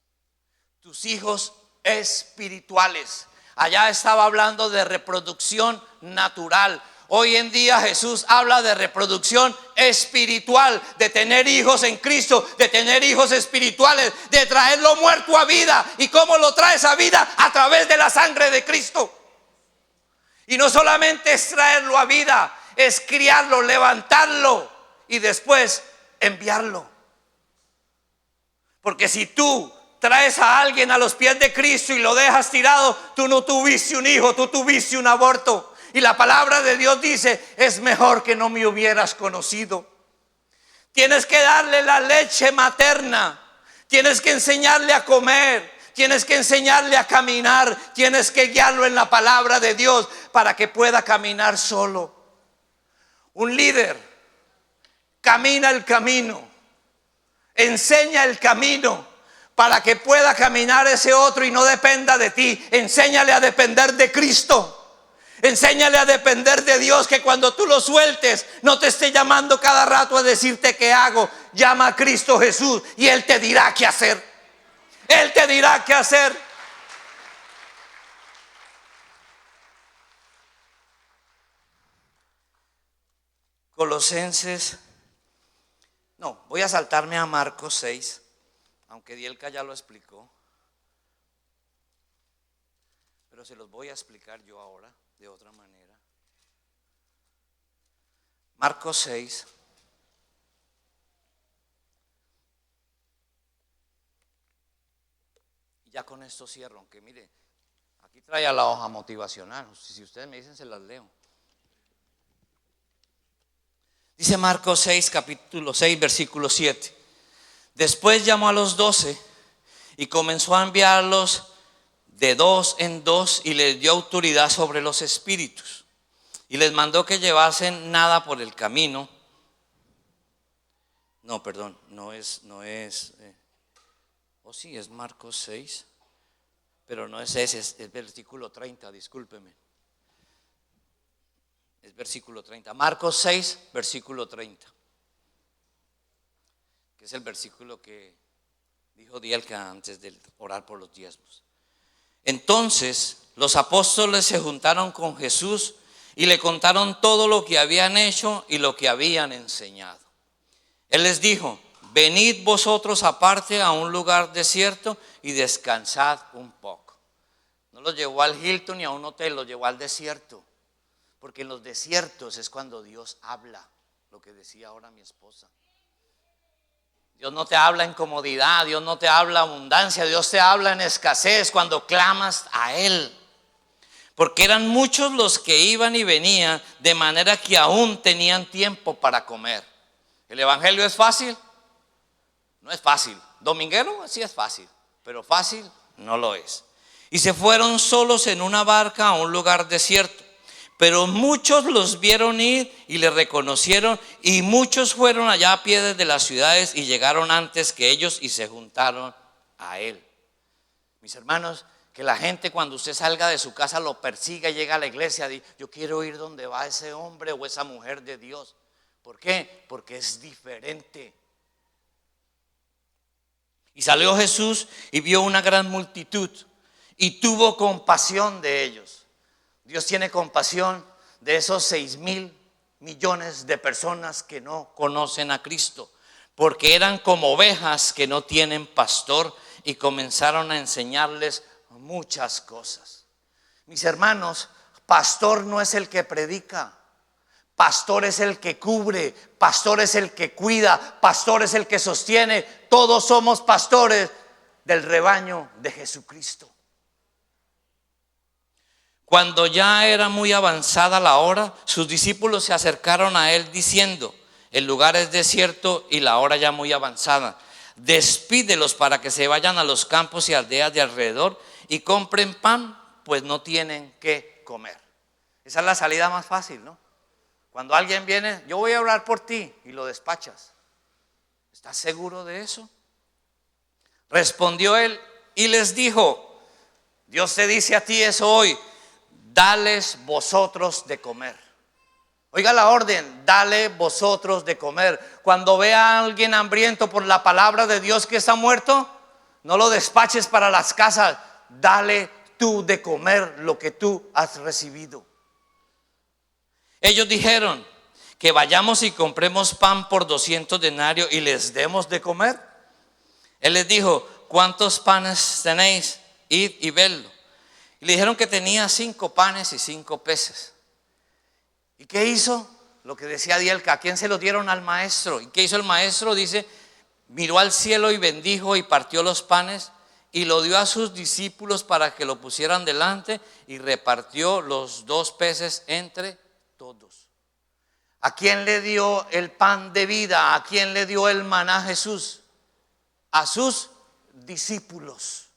tus hijos espirituales. Allá estaba hablando de reproducción natural. Hoy en día Jesús habla de reproducción espiritual, de tener hijos en Cristo, de tener hijos espirituales, de traerlo muerto a vida. ¿Y cómo lo traes a vida? A través de la sangre de Cristo. Y no solamente es traerlo a vida, es criarlo, levantarlo y después enviarlo. Porque si tú traes a alguien a los pies de Cristo y lo dejas tirado, tú no tuviste un hijo, tú tuviste un aborto. Y la palabra de Dios dice, es mejor que no me hubieras conocido. Tienes que darle la leche materna, tienes que enseñarle a comer, tienes que enseñarle a caminar, tienes que guiarlo en la palabra de Dios para que pueda caminar solo. Un líder camina el camino, enseña el camino para que pueda caminar ese otro y no dependa de ti. Enséñale a depender de Cristo. Enséñale a depender de Dios, que cuando tú lo sueltes no te esté llamando cada rato a decirte qué hago. Llama a Cristo Jesús y Él te dirá qué hacer. Él te dirá qué hacer. Colosenses. No, voy a saltarme a Marcos 6, aunque Dielka ya lo explicó. Pero se los voy a explicar yo ahora de otra manera. Marcos 6. Y ya con esto cierro, aunque mire, aquí trae la hoja motivacional. Si ustedes me dicen, se las leo. Dice Marcos 6, capítulo 6, versículo 7. Después llamó a los 12 y comenzó a enviarlos de dos en dos y les dio autoridad sobre los espíritus. Y les mandó que llevasen nada por el camino. No, perdón, no es. Sí, es Marcos 6, pero no es ese, es versículo 30, discúlpeme. Es versículo 30. Marcos 6, versículo 30. Que es el versículo que dijo Dielka antes de orar por los diezmos. Entonces los apóstoles se juntaron con Jesús y le contaron todo lo que habían hecho y lo que habían enseñado. Él les dijo: venid vosotros aparte a un lugar desierto y descansad un poco. No los llevó al Hilton ni a un hotel, los llevó al desierto. Porque en los desiertos es cuando Dios habla, lo que decía ahora mi esposa. Dios no te habla en comodidad, Dios no te habla abundancia, Dios te habla en escasez cuando clamas a Él. Porque eran muchos los que iban y venían, de manera que aún tenían tiempo para comer. ¿El evangelio es fácil? No es fácil. ¿Dominguero? Sí es fácil, pero fácil no lo es. Y se fueron solos en una barca a un lugar desierto. Pero muchos los vieron ir y le reconocieron, y muchos fueron allá a pie desde las ciudades y llegaron antes que ellos y se juntaron a Él. Mis hermanos, que la gente cuando usted salga de su casa lo persiga y llega a la iglesia, dice: yo quiero ir donde va ese hombre o esa mujer de Dios. ¿Por qué? Porque es diferente. Y salió Jesús y vio una gran multitud y tuvo compasión de ellos. Dios tiene compasión de esos 6,000 millones de personas que no conocen a Cristo, porque eran como ovejas que no tienen pastor, y comenzaron a enseñarles muchas cosas. Mis hermanos, pastor no es el que predica, pastor es el que cubre, pastor es el que cuida, pastor es el que sostiene. Todos somos pastores del rebaño de Jesucristo. Cuando ya era muy avanzada la hora, sus discípulos se acercaron a Él diciendo: el lugar es desierto y la hora ya muy avanzada. Despídelos para que se vayan a los campos y aldeas de alrededor y compren pan, pues no tienen qué comer. Esa es la salida más fácil, ¿no? Cuando alguien viene: yo voy a orar por ti, y lo despachas. ¿Estás seguro de eso? Respondió Él y les dijo: Dios te dice a ti eso hoy: dales vosotros de comer. Oiga la orden: dale vosotros de comer. Cuando vea a alguien hambriento por la palabra de Dios que está muerto, no lo despaches para las casas. Dale tú de comer lo que tú has recibido. Ellos dijeron: que vayamos y compremos pan por 200 denarios y les demos de comer. Él les dijo: ¿cuántos panes tenéis? Id y vedlo. Y le dijeron que tenía 5 panes y 5 peces. ¿Y qué hizo? Lo que decía Dielka: ¿a quién se lo dieron? Al maestro. ¿Y qué hizo el maestro? Dice: miró al cielo y bendijo y partió los panes y lo dio a sus discípulos para que lo pusieran delante, y repartió los 2 peces entre todos. ¿A quién le dio el pan de vida? ¿A quién le dio el maná Jesús? A sus discípulos.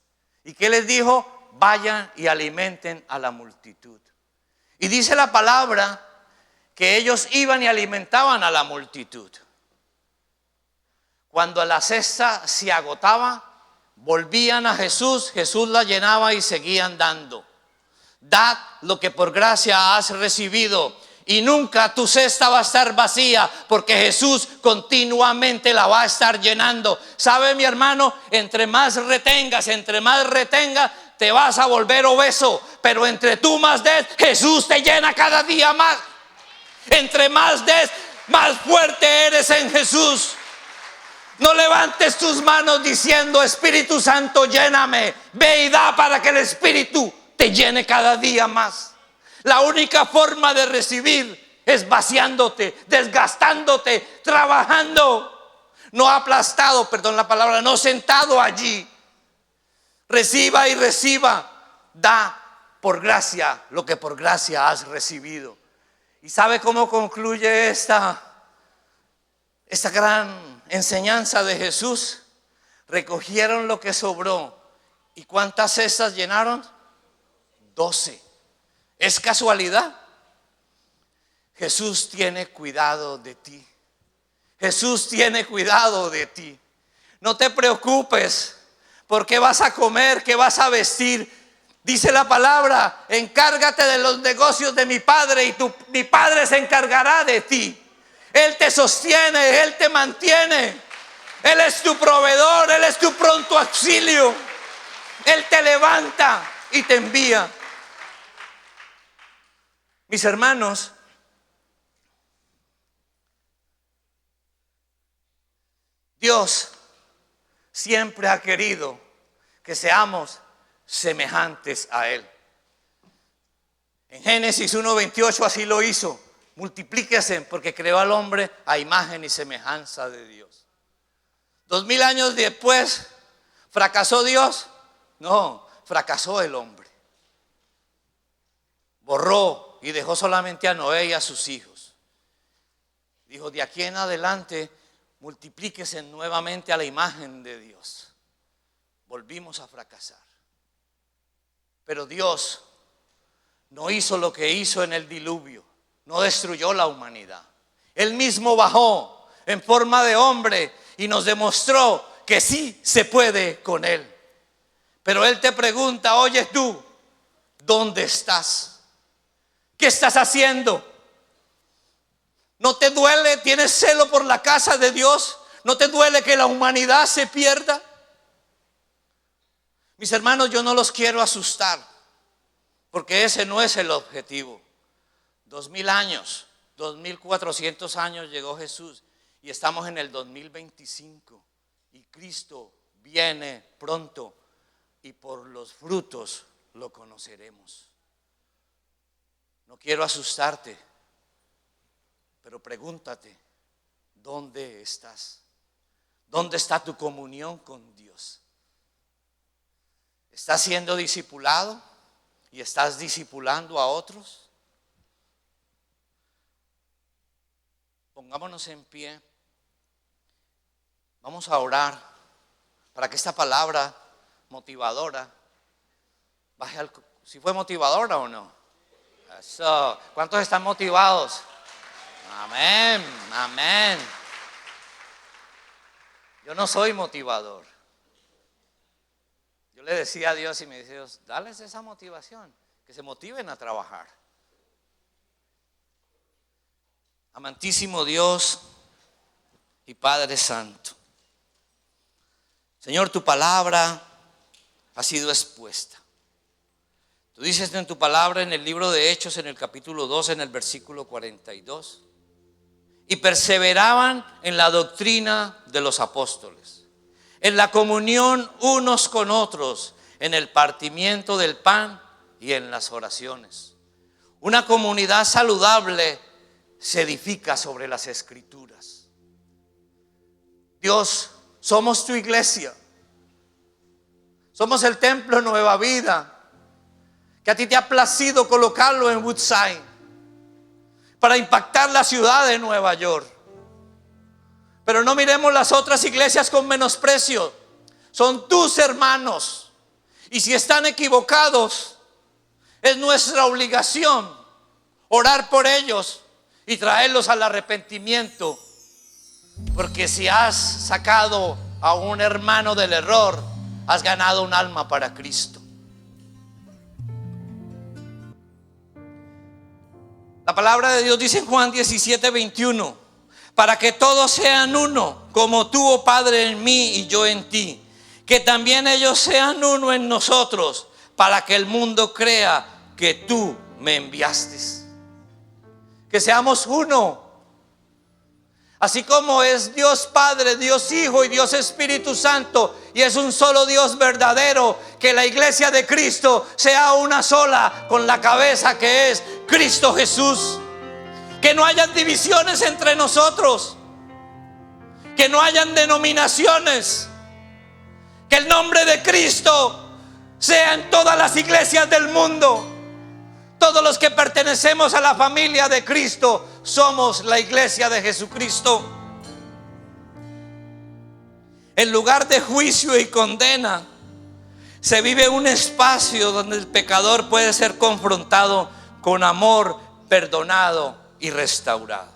¿Y qué les dijo? Vayan y alimenten a la multitud. Y dice la palabra que ellos iban y alimentaban a la multitud. Cuando la cesta se agotaba, volvían a Jesús, Jesús la llenaba y seguían dando. Dad lo que por gracia has recibido, y nunca tu cesta va a estar vacía, porque Jesús continuamente la va a estar llenando. ¿Sabe, mi hermano? Entre más retengas, te vas a volver obeso, pero entre tú más des, Jesús te llena cada día más. Entre más des, más fuerte eres en Jesús. No levantes tus manos diciendo: Espíritu Santo, lléname. Ve y da para que el Espíritu te llene cada día más. La única forma de recibir esvaciándote, desgastándote, trabajando. No aplastado, perdón la palabra, no sentado allí. Reciba y reciba. Da por gracia lo que por gracia has recibido. ¿Y sabe cómo concluye esta gran enseñanza de Jesús? Recogieron lo que sobró. ¿Y cuántas cestas llenaron? 12. ¿Es casualidad? Jesús tiene cuidado de ti. Jesús tiene cuidado de ti. No te preocupes por qué vas a comer, qué vas a vestir. Dice la palabra: encárgate de los negocios de mi Padre y mi Padre se encargará de ti. Él te sostiene, Él te mantiene. Él es tu proveedor, Él es tu pronto auxilio. Él te levanta y te envía. Mis hermanos, Dios siempre ha querido que seamos semejantes a Él. En Génesis 1:28 así lo hizo: multiplíquese, porque creó al hombre a imagen y semejanza de Dios. 2000 años después, ¿fracasó Dios? No, fracasó el hombre. Borró y dejó solamente a Noé y a sus hijos. Dijo: de aquí en adelante multiplíquese nuevamente a la imagen de Dios. Volvimos a fracasar. Pero Dios no hizo lo que hizo en el diluvio. No destruyó la humanidad. Él mismo bajó en forma de hombre y nos demostró que sí se puede con Él. Pero Él te pregunta: oye tú, ¿dónde estás? ¿Qué estás haciendo? ¿No te duele? ¿Tienes celo por la casa de Dios? ¿No te duele que la humanidad se pierda? Mis hermanos, yo no los quiero asustar, porque ese no es el objetivo. 2000 años, 2400 años llegó Jesús y estamos en el 2025 y Cristo viene pronto y por los frutos lo conoceremos. No quiero asustarte, pero pregúntate: ¿dónde estás? ¿Dónde está tu comunión con Dios? ¿Estás siendo discipulado y estás discipulando a otros? Pongámonos en pie. Vamos a orar para que esta palabra motivadora baje al... ¿Si fue motivadora o no? Eso. ¿Cuántos están motivados? Amén, amén. Yo no soy motivador. Yo le decía a Dios y me decía: Dios, dales esa motivación, que se motiven a trabajar. Amantísimo Dios y Padre Santo, Señor, tu palabra ha sido expuesta. Tú dices en tu palabra en el libro de Hechos, en el capítulo 2, en el versículo 42: y perseveraban en la doctrina de los apóstoles, en la comunión unos con otros, en el partimiento del pan y en las oraciones. Una comunidad saludable se edifica sobre las Escrituras. Dios, somos tu iglesia. Somos el templo Nueva Vida, que a ti te ha placido colocarlo en Woodside para impactar la ciudad de Nueva York. Pero no miremos las otras iglesias con menosprecio. Son tus hermanos. Y si están equivocados, es nuestra obligación orar por ellos y traerlos al arrepentimiento. Porque si has sacado a un hermano del error, has ganado un alma para Cristo. La palabra de Dios dice en Juan 17:21: para que todos sean uno, como tú, oh Padre, en mí y yo en ti, que también ellos sean uno en nosotros, para que el mundo crea que tú me enviaste. Que seamos uno. Así como es Dios Padre, Dios Hijo y Dios Espíritu Santo, y es un solo Dios verdadero, que la iglesia de Cristo sea una sola, con la cabeza que es Cristo Jesús. Que no hayan divisiones entre nosotros. Que no hayan denominaciones. Que el nombre de Cristo sea en todas las iglesias del mundo. Todos los que pertenecemos a la familia de Cristo somos la iglesia de Jesucristo. En lugar de juicio y condena, se vive un espacio donde el pecador puede ser confrontado con amor, perdonado y restaurado.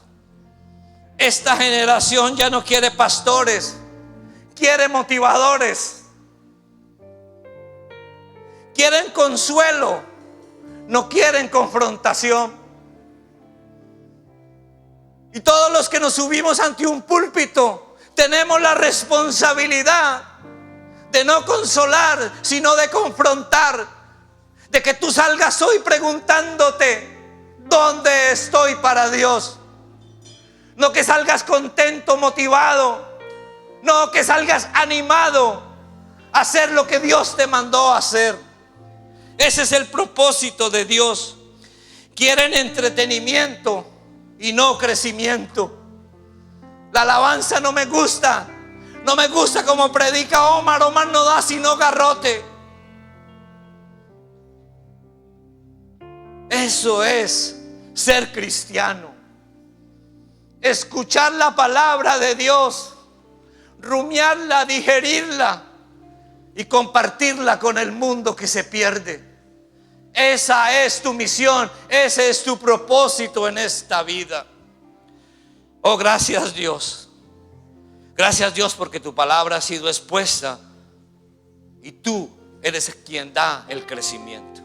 Esta generación ya no quiere pastores, quiere motivadores. Quieren consuelo, no quieren confrontación. Y todos los que nos subimos ante un púlpito tenemos la responsabilidad de no consolar, sino de confrontar. De que tú salgas hoy preguntándote: ¿dónde estoy para Dios? No que salgas contento, motivado. No que salgas animado a hacer lo que Dios te mandó a hacer. Ese es el propósito de Dios. Quieren entretenimiento y no crecimiento. La alabanza no me gusta. No me gusta como predica Omar. Omar no da sino garrote. Eso es ser cristiano. Escuchar la palabra de Dios, rumiarla, digerirla y compartirla con el mundo que se pierde. Esa es tu misión, ese es tu propósito en esta vida. Oh, gracias Dios. Gracias Dios porque tu palabra ha sido expuesta y tú eres quien da el crecimiento.